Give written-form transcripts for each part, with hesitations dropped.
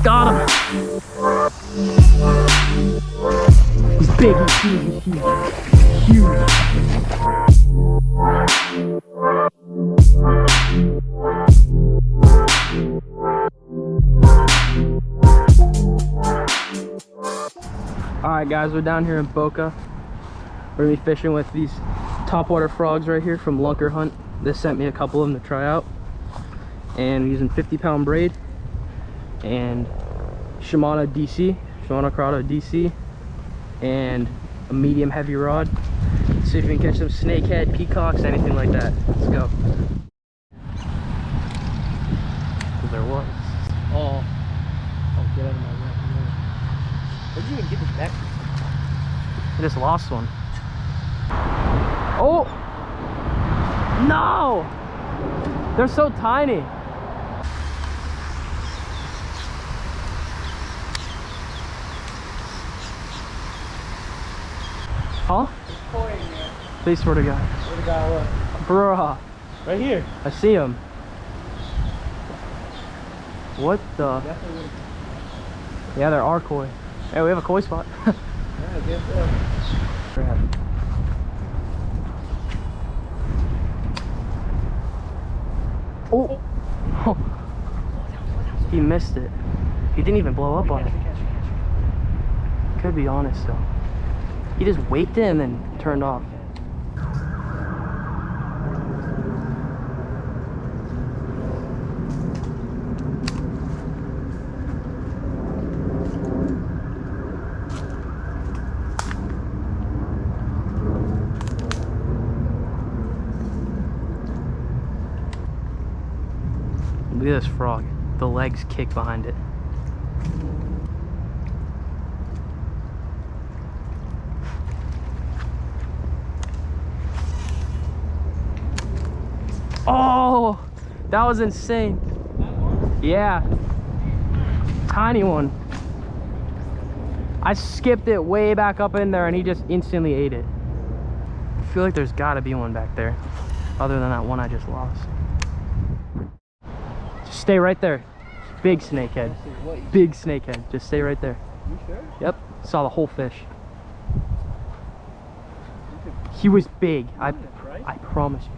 Got him. He's big, he's huge, he's huge. Huge. Alright guys, we're down here in Boca. We're gonna be fishing with these topwater frogs right here from Lunker Hunt. They sent me a couple of them to try out. And we're using 50-pound braid and Shimano DC, Shimano Curado DC, and a medium heavy rod. See if we can catch some snakehead, peacocks, anything like that. Let's go. There was. Oh, get out of my way. Where'd you even get this back? I just lost one. Oh! No! They're so tiny. Huh? There's koi in there. Please swear to God. Swear to God what? Bruh. Right here. I see him. What the? Yeah, there are koi. Hey, we have a koi spot. Yeah, I guess so. Oh! Oh! He missed it. He didn't even blow up on it. Could be honest though. He just waked it and then turned off. Look at this frog. The legs kick behind it. Oh, that was insane. Yeah, tiny one. I skipped it way back up in there and he just instantly ate it. I feel like there's gotta be one back there other than that one I just lost. Just stay right there. Big snakehead. Big snakehead. Just stay right there. You sure? Yep, saw the whole fish. He was big. I promise you.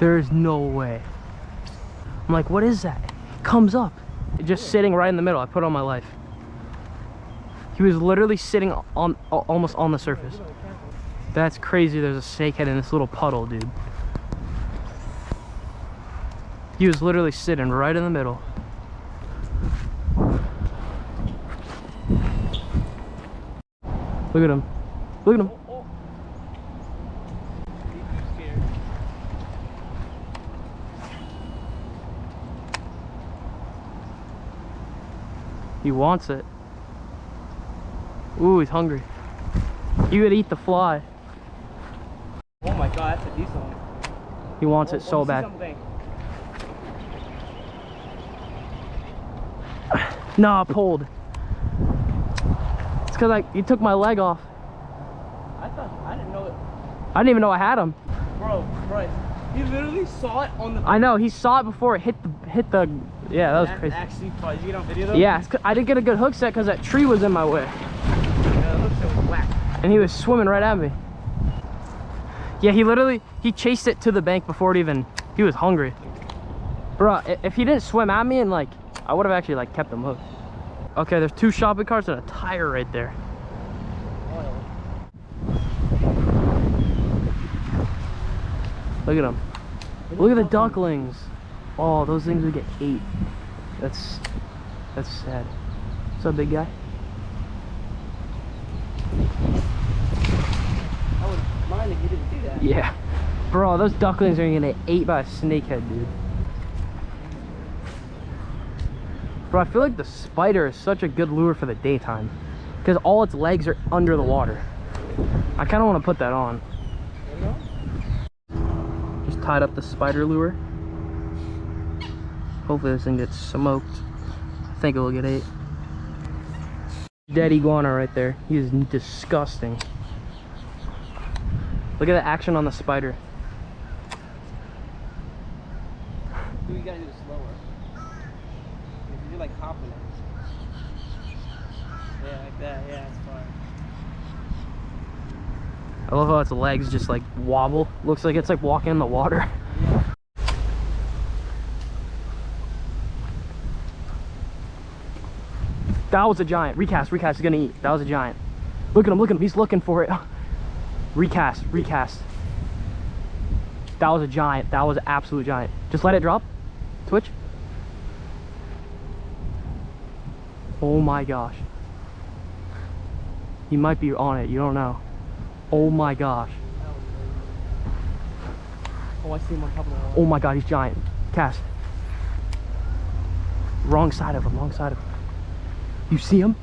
There's no way. I'm like, what is that? It comes up. Just sitting right in the middle. I put it on my life. He was literally sitting on almost on the surface. That's crazy. There's a snakehead in this little puddle, dude. He was literally sitting right in the middle. Look at him. Look at him. He wants it. Ooh, he's hungry. He would eat the fly. Oh my god, that's a decent one. He wants it so bad. Nah, pulled. It's because you took my leg off. I didn't know it. I didn't even know I had him. Bro, he literally saw it on the... I know, he saw it before it hit the yeah, that was crazy. Actually, did you get on video though? Yeah, I didn't get a good hook set because that tree was in my way. Yeah, the hook set was whack. And he was swimming right at me. Yeah, he chased it to the bank before it even, he was hungry. Bro, if he didn't swim at me and I would have actually kept him hooked. Okay, there's 2 shopping carts and a tire right there. Look at them. Look at the ducklings. Oh, those things would get ate. That's sad. What's up, big guy? I would mind if you didn't do that. Yeah. Bro, those ducklings are gonna get ate by a snakehead, dude. Bro, I feel like the spider is such a good lure for the daytime because all its legs are under the water. I kind of want to put that on. Just tied up the spider lure. Hopefully this thing gets smoked. I think it will get ate. Dead iguana right there. He is disgusting. Look at the action on the spider. You gotta do it slower. You're like hopping it. Yeah, like that. Yeah, it's fine. I love how its legs just like wobble. Looks like it's like walking in the water. Yeah. That was a giant. Recast is gonna eat. That was a giant. Look at him, he's looking for it. Recast. That was a giant. That was an absolute giant. Just let it drop. Twitch. Oh my gosh. He might be on it, you don't know. Oh my gosh. Oh, I see him on top of the wall. Oh my god, he's giant. Cast. Wrong side of him. You see him?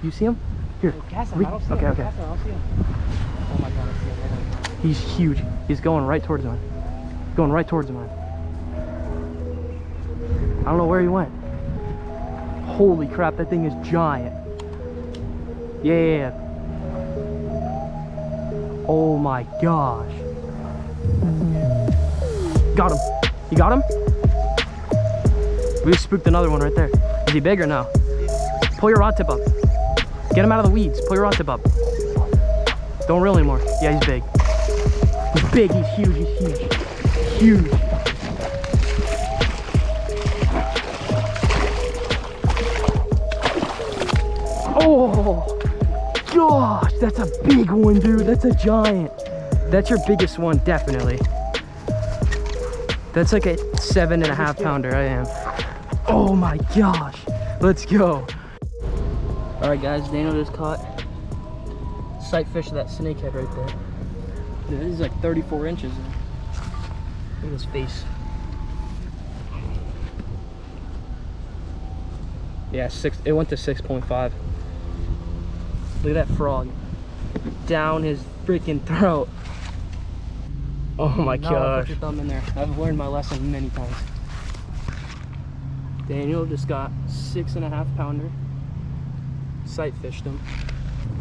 Here. Oh, cast him. I don't see him. Okay. Cast him. I don't see him. Oh my god, I see him. He's huge. He's going right towards him. I don't know where he went. Holy crap, that thing is giant. Yeah. Oh my gosh. Got him. You got him? We just spooked another one right there. Is he big or no? Pull your rod tip up. Get him out of the weeds. Pull your rod tip up. Don't reel anymore. Yeah, he's big. He's big. He's huge. Huge. Oh gosh, that's a big one, dude. That's a giant. That's your biggest one, definitely. That's like a 7.5 pounder. I am. Oh my gosh. Let's go. All right, guys. Daniel just caught sight fish of that snakehead right there. Dude, this is like 34 inches. Look at his face. Yeah, it went to 6.5. Look at that frog. Down his freaking throat. Oh my gosh. Put your thumb in there. I've learned my lesson many times. Daniel just got 6.5 pounder. Sight fished him.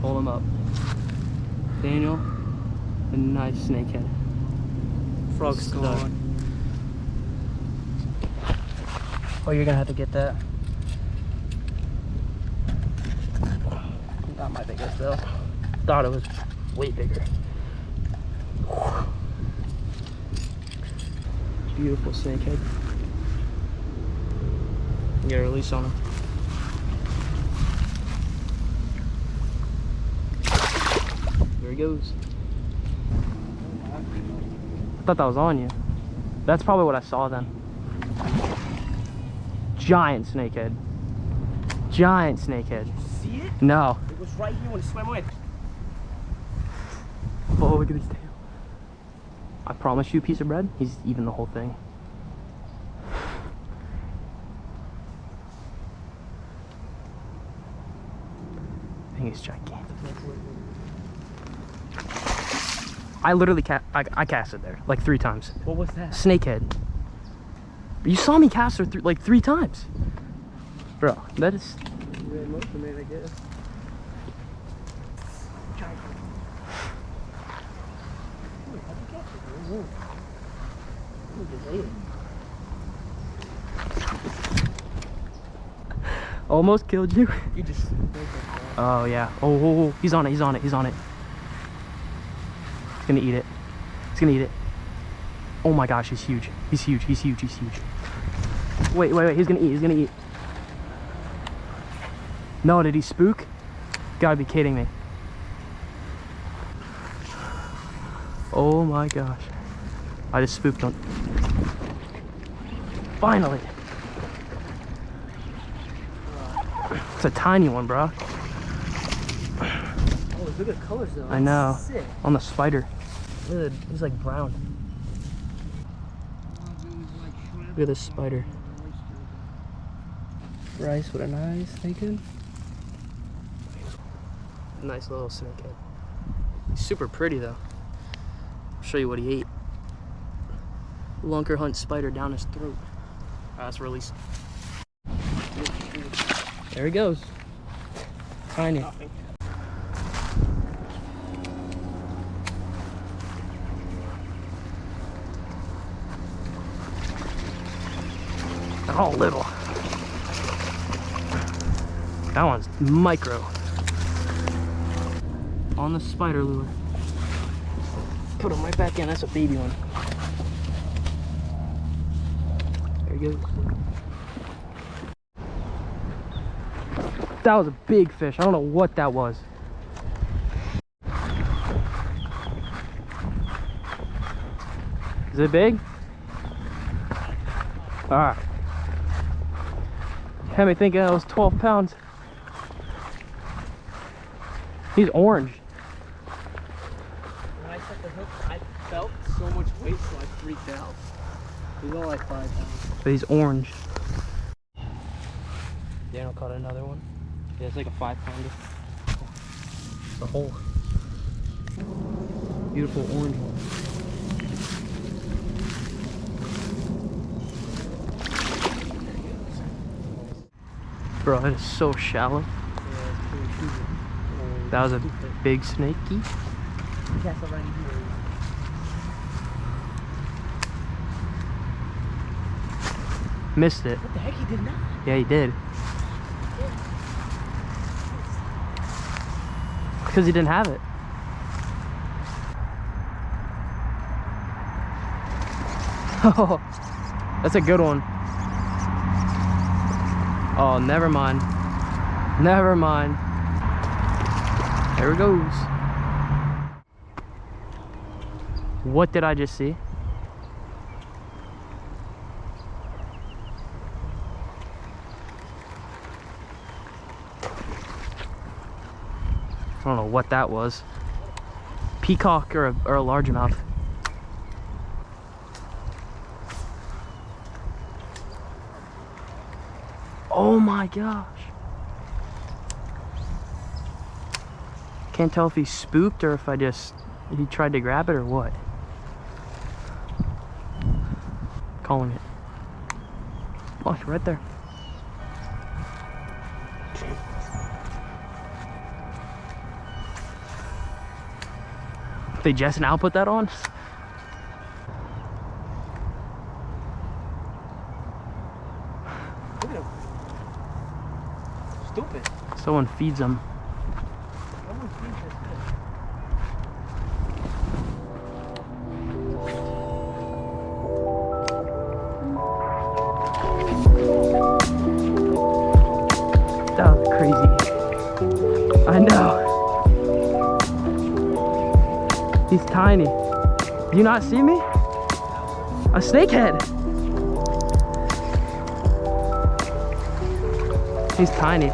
Hold him up. Daniel, a nice snakehead. Frog's gone. Oh, you're gonna have to get that. Not my biggest though. Thought it was way bigger. Beautiful snakehead. Get a release on him. There he goes. I thought that was on you. That's probably what I saw then. Giant snakehead. Giant snakehead. Did you see it? No. It was right here when it swam away. Oh, look at his tail. I promise you, piece of bread, he's eating the whole thing. I think it's gigantic. I literally I casted there like 3 times. What was that? Snakehead. You saw me cast her like 3 times. Bro, that is... Yeah, most of it, I guess. Almost killed you. You just... Oh yeah. Oh, he's on it. He's gonna eat it. Oh my gosh, he's huge. He's huge. Wait, he's gonna eat. No, did he spook? Gotta be kidding me. Oh my gosh. I just spooked him. Finally. It's a tiny one, bro. Oh, look at the colors though. I know. Sick. On the spider. Look at it. He's like brown. Look at this spider. Rice with a nice snakehead. Nice little snakehead. He's super pretty though. I'll show you what he ate. Lunker hunt spider down his throat. Let's release. There he goes. Tiny. Oh, little. That one's micro. On the spider lure. Put him right back in. That's a baby one. There he goes. That was a big fish. I don't know what that was. Is it big? Alright. Had me thinking that was 12 pounds. He's orange. When I set the hook, I felt so much weight, so I freaked out. He's only like 5 pounds. But he's orange. Daniel caught another one. Yeah, it's like a 5-pounder. The whole beautiful orange one. Bro, it is so shallow. That was a big snakey. Missed it. What the heck? He did not. Yeah, he did. Because he didn't have it. Oh, that's a good one. Oh, never mind. Never mind. There it goes. What did I just see? I don't know what that was. Peacock or a largemouth. Oh my gosh. Can't tell if he's spooked or if he tried to grab it or what. Calling it. Oh, it's right there. They just now put that on? Look at him. Stupid. Someone feeds them. Someone feeds this That was crazy. I know. He's tiny. Do you not see me? A snakehead. He's tiny.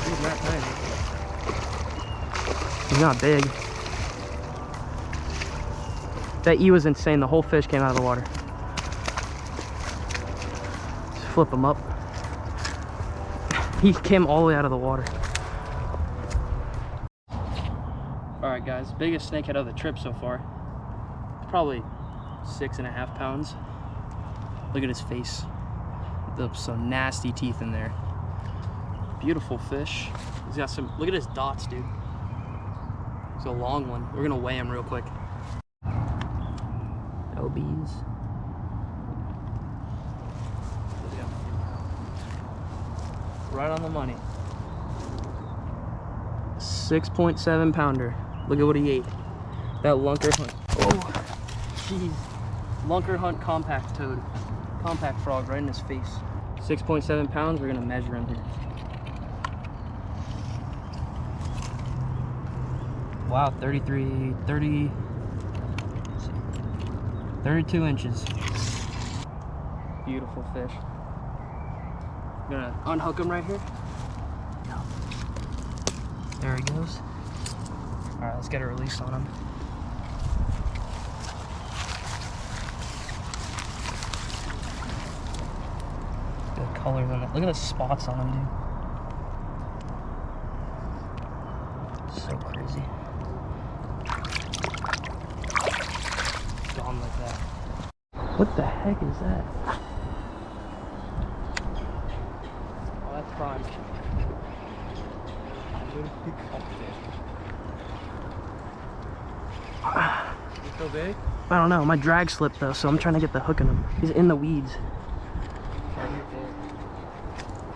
He's not tiny. He's not big. That E was insane. The whole fish came out of the water. Just flip him up. He came all the way out of the water. Alright guys, biggest snakehead of the trip so far. Probably 6.5 pounds. Look at his face. There's some nasty teeth in there. Beautiful fish. He's got some, look at his dots, dude. It's a long one. We're gonna weigh him real quick. LBs. Right on the money. 6.7 pounder. Look at what he ate. That lunker hunt. Oh, jeez. Lunker hunt compact toad. Compact frog right in his face. 6.7 pounds. We're gonna measure him here. Wow, 32 inches. Beautiful fish. Gonna unhook him right here. There he goes. All right, let's get a release on him. Good colors on it. Look at the spots on him, dude. So crazy. Gone like that. What the heck is that? Oh, that's prime. So big? I don't know. My drag slipped though, so I'm trying to get the hook in him. He's in the weeds.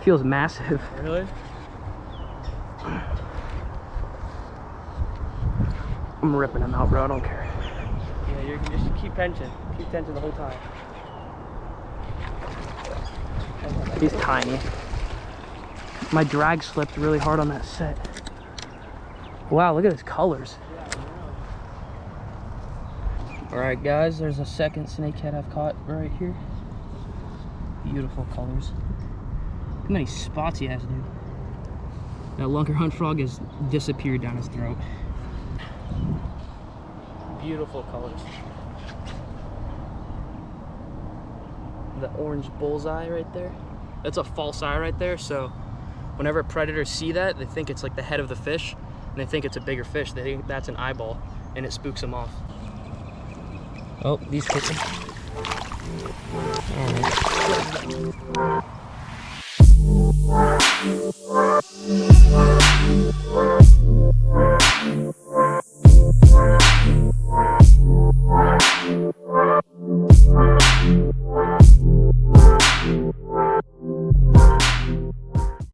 Feels massive. Really? I'm ripping him out, bro. I don't care. Yeah, you can just keep tension. Keep tension the whole time. He's tiny. My drag slipped really hard on that set. Wow, look at his colors. Alright guys, there's a second snakehead I've caught right here. Beautiful colors. Look how many spots he has, dude. That lunker hunt frog has disappeared down his throat. Beautiful colors. The orange bullseye right there. That's a false eye right there, so whenever predators see that, they think it's like the head of the fish, and they think it's a bigger fish. They think that's an eyeball, and it spooks them off. Oh, these cooking. All right.